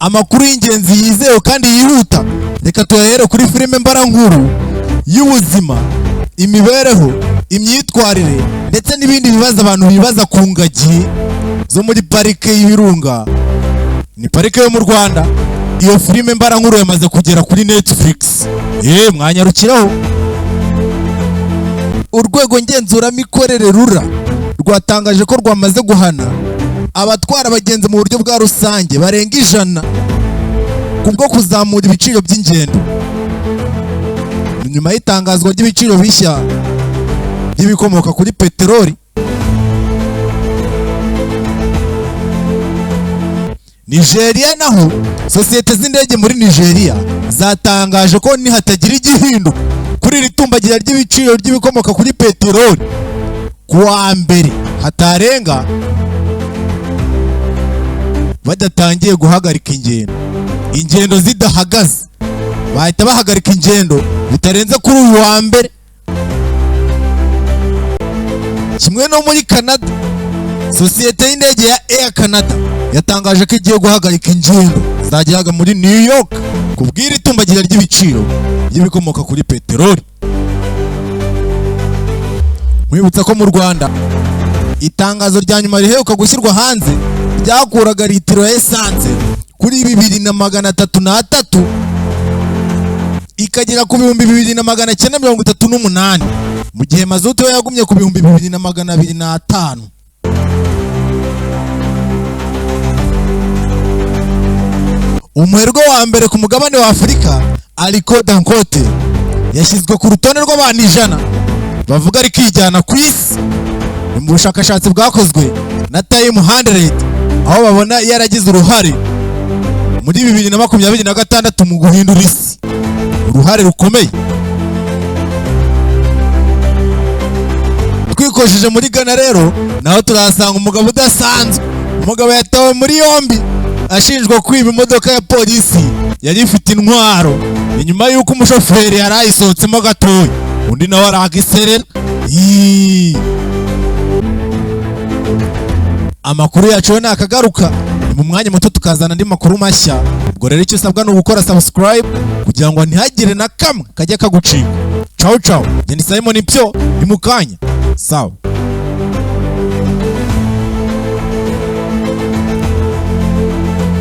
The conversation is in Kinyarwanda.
amakuru y'ingenzi yizewe kandi yihuta. Reka tuyahere kuri filime mbarankuru y'ubuzima, imibereho, imyitwarire ndetse n'ibindi bibazo abantu bibaza ku ngagi zo muri parike y'Ibirunga. Ni parike yo mu Rwanda. Iyo filime mbarankuru yamaze kugera kuri Netflix. Mwanyarukiraho. Urwego ngenzuramikorere RURA rwatangaje ko rwamaze guhana abatwara abagenzi mu buryo bwa rusange barenga 100 kubwo kuzamura ibiciro by'ingendo. Nyuma y'itangazwa ry'ibiciro bishya by'ibikomoka kuri peteroli, Nigeria naho sosiyete z'indege muri Nigeria zatangaje ko nihatagira igihinduka kuri iri tumbagira ry'ibiciro ry'ibikomoka kuri peteroli kuwa mbere hatarenga badatangiye guhagarika ingendo zidahagaze, bahita bahagarika ingendo bitarenze kuri uyu wa mbere. Kimwe no muri Canada, sosiyete y'indege ya Air Canada yatangaje ko igiye guhagarika ingendo zageraga muri New York kubwira itumbagira ry'ibiciro by'ibikomoka kuri peteroli. Mwibutsa ko mu Rwanda itangazo rya nyuma riheruka gushyirwa hanze ryakuraga litiro ya essence kuri 2,333 ikagera ku 2,938 mu gihe mazutu yo yagumye ku 2,205. Umuherwe wa mbere ku mugabane wa Afurika, Aliko Dangote, yashyizwe ku rutonde rw'abantu 100 bavuga ari kijyana ku isi mu bushakashatsi bwakozwe na Time 100, aho babona yaragize uruhare muri 2026 mu guhindura isi, uruhare rukomeye. Twikojeje muri Ghana rero naho turasanga umugabo udasanzwe. Umugabo yatawe muri yombi ashinjwa kwiba imodoka ya polisi yari ifite intwaro inyuma y'uko umushoferi yarayisohotsemo gatoya, undi nawe aragiserera. Amakuru yacu nakagaruka mu mwanya muto tukazana andi makuru mashya. Ubwo rero icyo usabwa ni ugukora subscribe kugira ngo ntihagire na kamwe kajya kagucika. Ciao ciao. Jeni Simon Ipyo ni mukanya. Sawa.